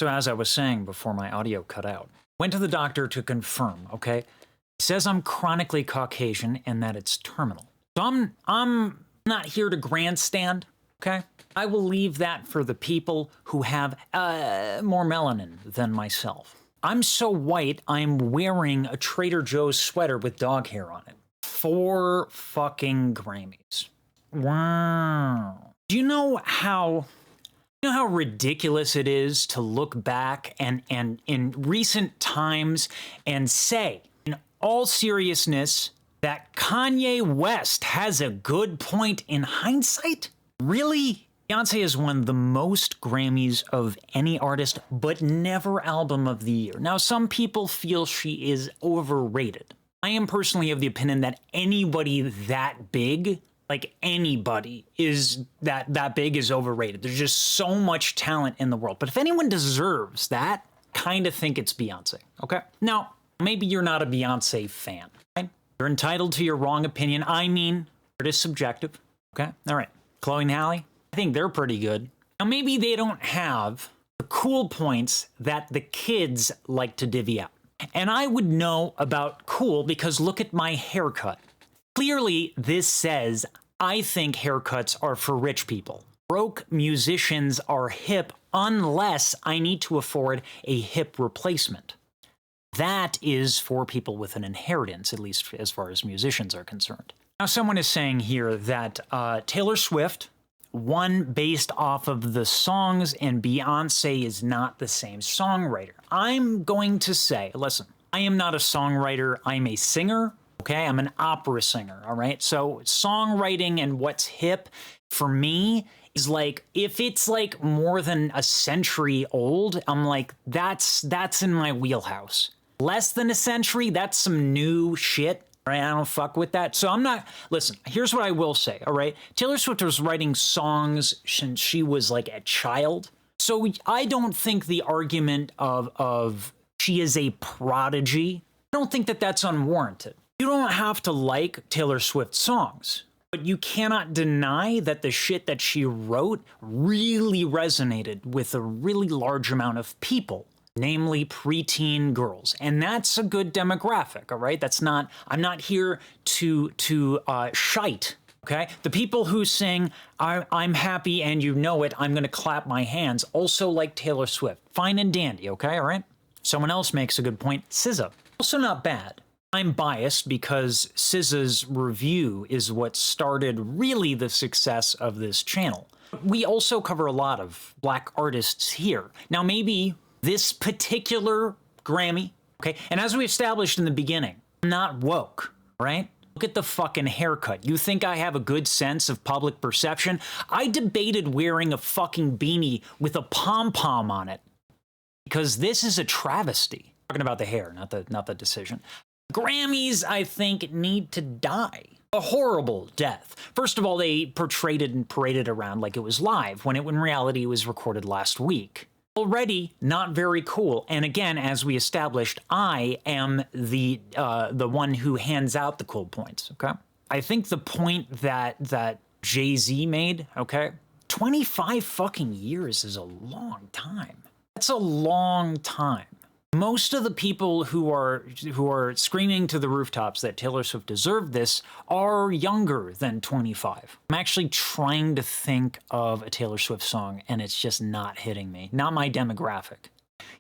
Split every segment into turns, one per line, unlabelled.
So as I was saying before my audio cut out, went to the doctor to confirm, okay? He says I'm chronically Caucasian and that it's terminal. So I'm not here to grandstand, okay? I will leave that for the people who have more melanin than myself. I'm so white, I'm wearing a Trader Joe's sweater with dog hair on it. 4 fucking Grammys. Wow. Do you know how ridiculous it is to look back and in recent times and say, in all seriousness, that Kanye West has a good point in hindsight? Really? Beyonce has won the most Grammys of any artist, but never Album of the Year. Now, some people feel she is overrated. I am personally of the opinion that anybody that big, like anybody is that big, is overrated. There's just so much talent in the world. But if anyone deserves that, kind of think it's Beyonce, okay? Now, maybe you're not a Beyonce fan, right? You're entitled to your wrong opinion. I mean, it is subjective, okay? All right. Chloe and Halle, I think they're pretty good. Now, maybe they don't have the cool points that the kids like to divvy out. And I would know about cool because look at my haircut. Clearly, this says, I think haircuts are for rich people. Broke musicians are hip unless I need to afford a hip replacement. That is for people with an inheritance, at least as far as musicians are concerned. Now, someone is saying here that Taylor Swift won based off of the songs and Beyonce is not the same songwriter. I'm going to say, listen, I am not a songwriter. I'm a singer. Okay, I'm an opera singer, all right? So songwriting and what's hip for me is like, if it's like more than a century old, I'm like, that's in my wheelhouse. Less than a century, that's some new shit, right? I don't fuck with that. So I'm not, listen, here's what I will say, all right? Taylor Swift was writing songs since she was like a child. So I don't think the argument of she is a prodigy, I don't think that that's unwarranted. You don't have to like Taylor Swift songs, but you cannot deny that the shit that she wrote really resonated with a really large amount of people, namely preteen girls. And that's a good demographic, all right? That's not, I'm not here to shite, okay? The people who sing, I'm happy and you know it, I'm gonna clap my hands, also like Taylor Swift. Fine and dandy, okay, all right? Someone else makes a good point, SZA. Also not bad. I'm biased because SZA's review is what started really the success of this channel. We also cover a lot of black artists here. Now, maybe this particular Grammy, okay, and as we established in the beginning, I'm not woke, right? Look at the fucking haircut. You think I have a good sense of public perception? I debated wearing a fucking beanie with a pom-pom on it because this is a travesty. Talking about the hair, not the decision. Grammys, I think, need to die. A horrible death. First of all, they portrayed it and paraded around like it was live, when in reality it was recorded last week. Already not very cool. And again, as we established, I am the one who hands out the cool points, okay? I think the point that Jay-Z made, okay? 25 fucking years is a long time. That's a long time. Most of the people who are screaming to the rooftops that Taylor Swift deserved this are younger than 25. I'm actually trying to think of a Taylor Swift song, and it's just not hitting me. Not my demographic.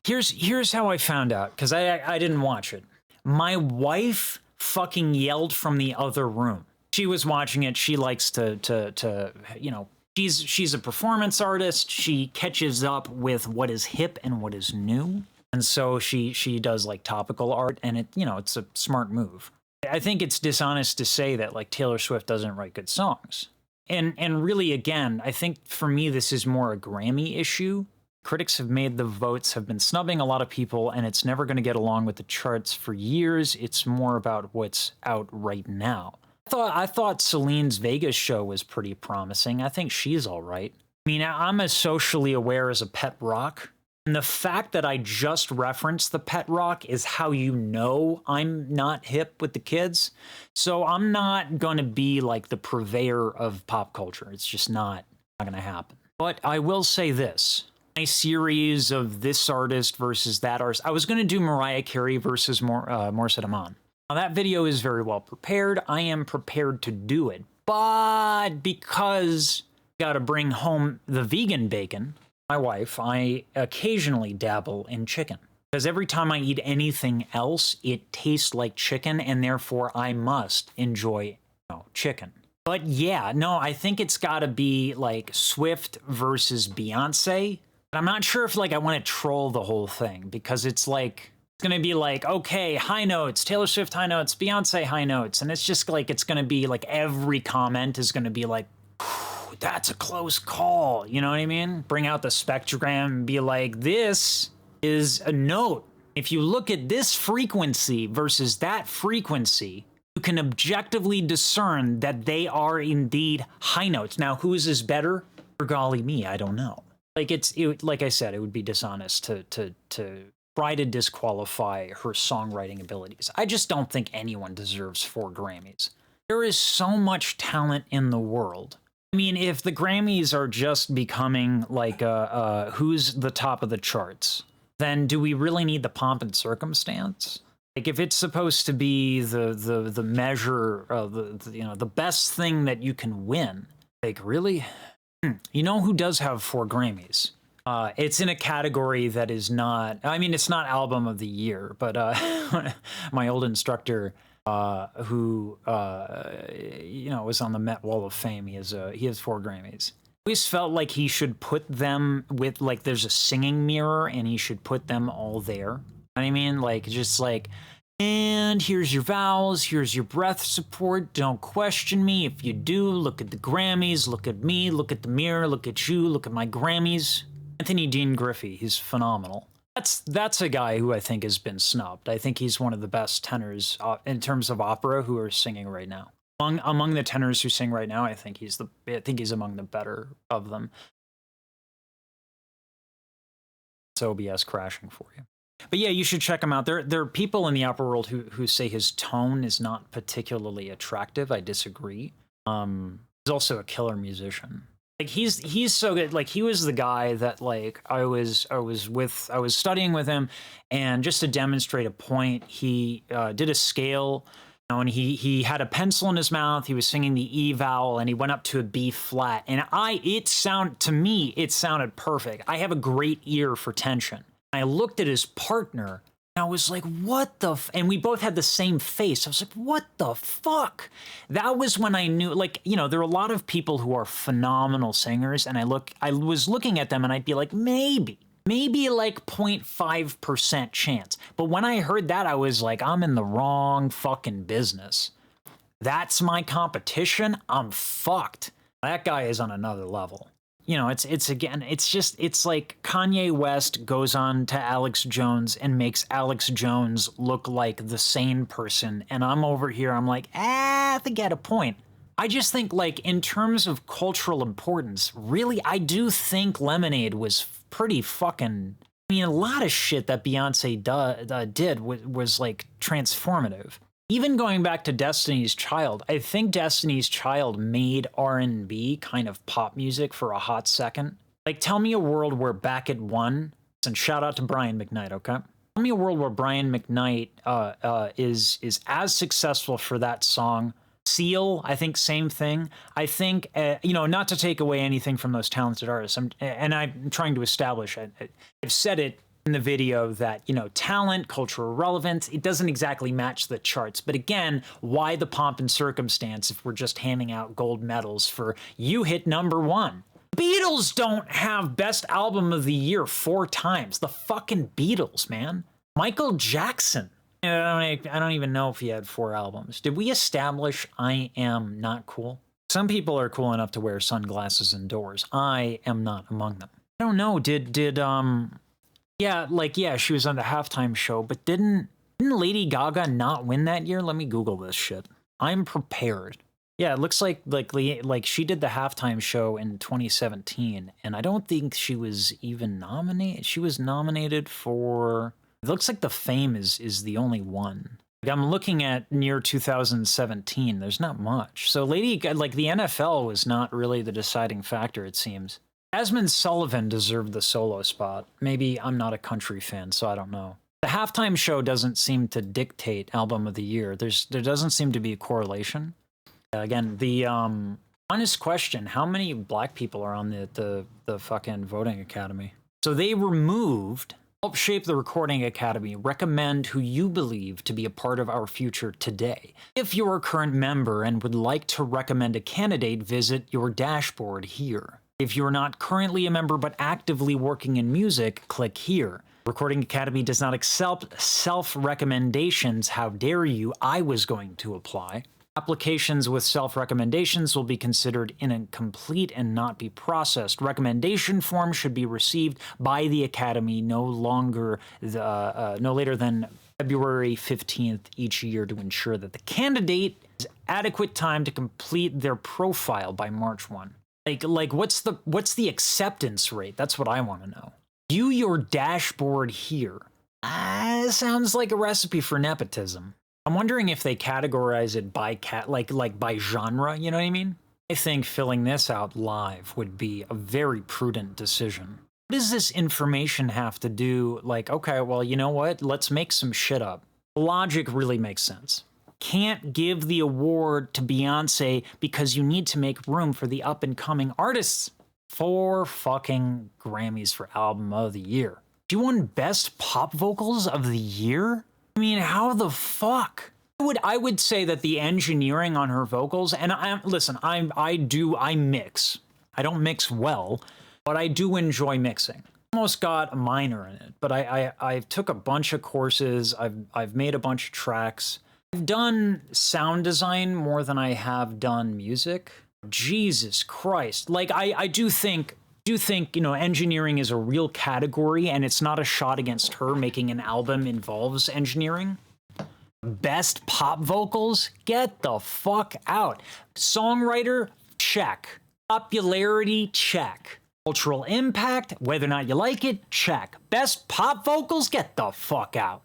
Here's how I found out, because I didn't watch it. My wife fucking yelled from the other room. She was watching it. She likes to you know, she's a performance artist. She catches up with what is hip and what is new. And so she does like topical art, and it's a smart move. I think it's dishonest to say that like Taylor Swift doesn't write good songs. And really, again, I think for me this is more a Grammy issue. Critics have made the votes, have been snubbing a lot of people, and it's never going to get along with the charts for years. It's more about what's out right now. I thought Celine's Vegas show was pretty promising. I think she's all right. I mean, I'm as socially aware as a pet rock. And the fact that I just referenced the pet rock is how you know I'm not hip with the kids. So I'm not going to be like the purveyor of pop culture. It's just not going to happen. But I will say this. my series of this artist versus that artist. I was going to do Mariah Carey versus Morissette Amon. Now, that video is very well prepared. I am prepared to do it. But because I got to bring home the vegan bacon, my wife, I occasionally dabble in chicken. Because every time I eat anything else, it tastes like chicken, and therefore I must enjoy chicken. But yeah, no, I think it's got to be like Swift versus Beyonce. But I'm not sure if like I want to troll the whole thing, because it's like, it's going to be like, okay, high notes, Taylor Swift high notes, Beyonce high notes. And it's just like, it's going to be like every comment is going to be like, that's a close call. You know what I mean? Bring out the spectrogram and be like, this is a note. If you look at this frequency versus that frequency, you can objectively discern that they are indeed high notes. Now, whose is better? For golly me, I don't know. Like like I said, it would be dishonest to try to disqualify her songwriting abilities. I just don't think anyone deserves 4 Grammys. There is so much talent in the world. I mean, if the Grammys are just becoming like who's the top of the charts, then do we really need the pomp and circumstance? Like, if it's supposed to be the measure of the best thing that you can win, like, really? You know who does have 4 Grammys? It's in a category that is not, I mean, it's not album of the year, but my old instructor, who was on the Met Wall of Fame, he has 4 Grammys. I always felt like he should put them with, like, there's a singing mirror and he should put them all there. You know what I mean? Like, just like, and here's your vowels, here's your breath support, don't question me. If you do, look at the Grammys, look at me, look at the mirror, look at you, look at my Grammys. Anthony Dean Griffey, he's phenomenal. That's a guy who I think has been snubbed. I think he's one of the best tenors in terms of opera who are singing right now. Among the tenors who sing right now, I think he's among the better of them. It's OBS crashing for you. But yeah, you should check him out. There are people in the opera world who say his tone is not particularly attractive. I disagree. He's also a killer musician. Like, he's so good. Like, he was the guy that, like, I was studying with him, and just to demonstrate a point, he did a scale, and he had a pencil in his mouth, he was singing the E vowel, and he went up to a B flat, and it sounded perfect. I have a great ear for tension. I looked at his partner, and I was like, what the and we both had the same face. I was like, what the fuck? That was when I knew, like, there are a lot of people who are phenomenal singers, and I was looking at them, and I'd be like, maybe like 0.5% chance. But when I heard that, I was like, I'm in the wrong fucking business. That's my competition. I'm fucked. That guy is on another level. It's like Kanye West goes on to Alex Jones and makes Alex Jones look like the sane person. And I'm over here, I'm like, I think I had a point. I just think, like, in terms of cultural importance, really, I do think Lemonade was pretty fucking, I mean, a lot of shit that Beyonce did was like transformative. Even going back to Destiny's Child, I think Destiny's Child made R&B kind of pop music for a hot second. Like, tell me a world where Back at One, and shout out to Brian McKnight, okay? Tell me a world where Brian McKnight is as successful for that song. Seal, I think, same thing. I think, not to take away anything from those talented artists, I'm trying to establish, I've said it in the video that, talent, cultural relevance, it doesn't exactly match the charts. But again, why the pomp and circumstance if we're just handing out gold medals for you hit #1? Beatles don't have best album of the year 4 times. The fucking Beatles, man. Michael Jackson. I don't even know if he had 4 albums. Did we establish I am not cool? Some people are cool enough to wear sunglasses indoors. I am not among them. I don't know. Yeah, she was on the halftime show, but didn't Lady Gaga not win that year? Let me Google this shit. I'm prepared. Yeah, it looks like she did the halftime show in 2017, and I don't think she was even nominated. She was nominated for, it looks like The Fame is the only one. Like, I'm looking at near 2017. There's not much. So the NFL was not really the deciding factor, it seems. Jasmine Sullivan deserved the solo spot. Maybe I'm not a country fan, so I don't know. The halftime show doesn't seem to dictate album of the year. There doesn't seem to be a correlation. Again, the honest question, how many black people are on the fucking voting academy? So they removed, help shape the recording academy, recommend who you believe to be a part of our future today. If you're a current member and would like to recommend a candidate, visit your dashboard here. If you're not currently a member but actively working in music, click here. Recording Academy does not accept self-recommendations. How dare you? I was going to apply. Applications with self-recommendations will be considered incomplete and not be processed. Recommendation forms should be received by the Academy no later than February 15th each year to ensure that the candidate has adequate time to complete their profile by March 1. Like what's the acceptance rate? That's what I want to know. View your dashboard here. Sounds like a recipe for nepotism. I'm wondering if they categorize it by like by genre, you know what I mean? I think filling this out live would be a very prudent decision. What does this information have to do? Like, okay, well, you know what? Let's make some shit up. Logic really makes sense. Can't give the award to Beyonce because you need to make room for the up-and-coming artists. 4 fucking Grammys for Album of the Year. She won Best Pop Vocals of the Year? I mean, how the fuck? I would say that the engineering on her vocals, and I mix. I don't mix well, but I do enjoy mixing. Almost got a minor in it, but I took a bunch of courses. I've made a bunch of tracks. I've done sound design more than I have done music. Jesus Christ. Like, I do think, you know, engineering is a real category, and it's not a shot against her. Making an album involves engineering. Best pop vocals? Get the fuck out. Songwriter? Check. Popularity? Check. Cultural impact? Whether or not you like it? Check. Best pop vocals? Get the fuck out.